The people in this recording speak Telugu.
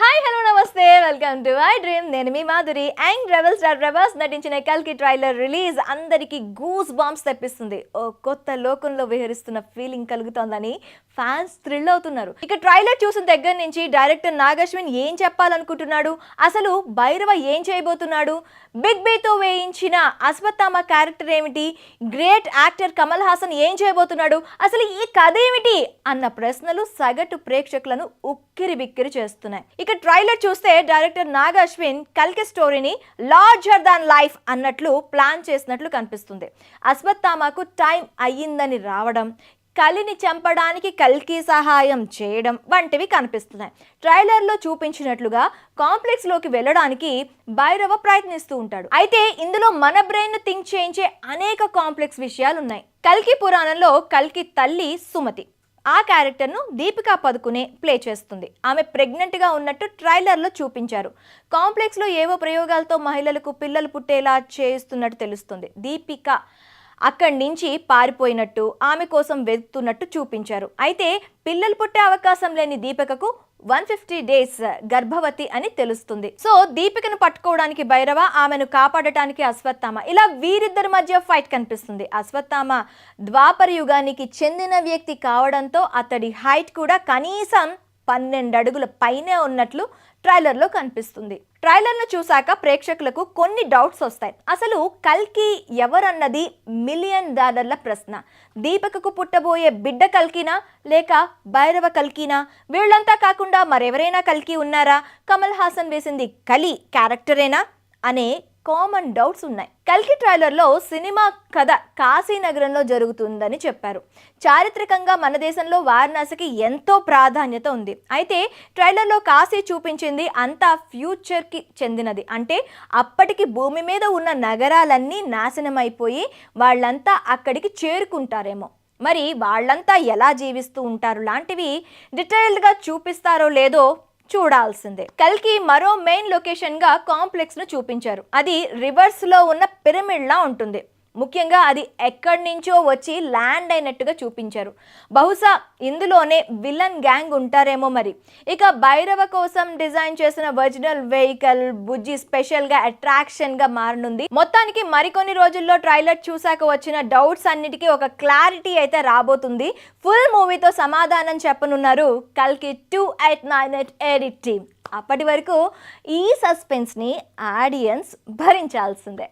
హాయ్ హలో నమస్తే వెల్కమ్ టు ఐ డ్రీమ్. నేను మీ Madhuri. Young rebel star Prabhas నటించిన కల్కి ట్రైలర్ రిలీజ్ అందరికీ గూస్ బాంబ్స్ తెప్పిస్తుంది. ఓ కొత్త లోకంలో విహరిస్తున్న ఫీలింగ్ కలుగుతోందని ఫ్యాన్స్ థ్రిల్ అవుతున్నారు. ఇక ట్రైలర్ చూసిన దగ్గర నుంచి డైరెక్టర్ నాగశ్విన్ ఏం చెప్పాలనుకుంటున్నాడు, అసలు భైరవ ఏం చేయబోతున్నాడు, బిగ్ బీతో వేయించిన అశ్వత్థామ క్యారెక్టర్ ఏమిటి, గ్రేట్ యాక్టర్ కమల్ హాసన్ ఏం చేయబోతున్నాడు, అసలు ఈ కథ ఏమిటి అన్న ప్రశ్నలు సగటు ప్రేక్షకులను ఉక్కిరి బిక్కిరి చేస్తున్నాయి. ఇక ట్రైలర్ చూస్తే డైరెక్టర్ నాగశ్విన్ కల్కి స్టోరీని లార్జర్ దాన్ లైఫ్ అన్నట్లు ప్లాన్ చేసినట్లు కనిపిస్తుంది. అశ్వత్థామకు టైం అయ్యిందని రావడం, కలిని చంపడానికి కల్కి సహాయం చేయడం వంటివి కనిపిస్తున్నాయి. ట్రైలర్లో చూపించినట్లుగా కాంప్లెక్స్లోకి వెళ్ళడానికి భైరవ ప్రయత్నిస్తూ ఉంటాడు. అయితే ఇందులో మన బ్రెయిన్ థింక్ చేయించే అనేక కాంప్లెక్స్ విషయాలు ఉన్నాయి. కల్కి పురాణంలో కల్కి తల్లి సుమతి, ఆ క్యారెక్టర్ను దీపికా పదుకునే ప్లే చేస్తుంది. ఆమె ప్రెగ్నెంట్గా ఉన్నట్టు ట్రైలర్లో చూపించారు. కాంప్లెక్స్లో ఏవో ప్రయోగాలతో మహిళలకు పిల్లలు పుట్టేలా చేస్తున్నట్టు తెలుస్తుంది. దీపిక అక్కడి నుంచి పారిపోయినట్టు, ఆమె కోసం వెతుకుతున్నట్టు చూపించారు. అయితే పిల్లలు పుట్టే అవకాశం లేని దీపికకు 150 days గర్భవతి అని తెలుస్తుంది. సో దీపికను పట్టుకోవడానికి భైరవ, ఆమెను కాపాడటానికి అశ్వత్థామ, ఇలా వీరిద్దరి మధ్య ఫైట్ కనిపిస్తుంది. అశ్వత్థామ ద్వాపర యుగానికి చెందిన వ్యక్తి కావడంతో అతడి హైట్ కూడా కనీసం 12 అడుగుల పైనే ఉన్నట్లు ట్రైలర్లో కనిపిస్తుంది. ట్రైలర్ను చూశాక ప్రేక్షకులకు కొన్ని డౌట్స్ వస్తాయి. అసలు కల్కి ఎవరన్నది $1 మిలియన్ ప్రశ్న. దీపికకు పుట్టబోయే బిడ్డ కల్కినా లేక భైరవ కల్కినా? వీళ్ళంతా కాకుండా మరెవరైనా కల్కి ఉన్నారా? కమల్ హాసన్ వేసింది కలి క్యారెక్టరేనా అనే కామన్ డౌట్స్ ఉన్నాయి. కల్కి ట్రైలర్లో సినిమా కథ కాశీనగరంలో జరుగుతుందని చెప్పారు. చారిత్రకంగా మన దేశంలో వారణాసికి ఎంతో ప్రాధాన్యత ఉంది. అయితే ట్రైలర్లో కాశీ చూపించింది అంతా ఫ్యూచర్కి చెందినది. అంటే అప్పటికి భూమి మీద ఉన్న నగరాలన్నీ నాశనమైపోయి వాళ్ళంతా అక్కడికి చేరుకుంటారేమో. మరి వాళ్ళంతా ఎలా జీవిస్తూ ఉంటారు లాంటివి డీటెయిల్డ్గా చూపిస్తారో లేదో చూడాల్సిందే. కల్కి మరో మెయిన్ లొకేషన్ గా కాంప్లెక్స్ ను చూపించారు. అది రివర్స్ లో ఉన్న పిరమిడ్ లా ఉంటుంది. ముఖ్యంగా అది ఎక్కడి నుంచో వచ్చి ల్యాండ్ అయినట్టుగా చూపించారు. బహుశా ఇందులోనే విలన్ గ్యాంగ్ ఉంటారేమో మరి. ఇక భైరవ కోసం డిజైన్ చేసిన ఒరిజినల్ వెహికల్ బుజ్జి స్పెషల్ గా అట్రాక్షన్ గా మారనుంది. మొత్తానికి మరికొన్ని రోజుల్లో ట్రైలర్ చూసాక వచ్చిన డౌట్స్ అన్నిటికీ ఒక క్లారిటీ అయితే రాబోతుంది. ఫుల్ మూవీతో సమాధానం చెప్పనున్నారు కల్కి 2898 ఎడిట్ టీమ్. అప్పటి వరకు ఈ సస్పెన్స్ ని ఆడియన్స్ భరించాల్సిందే.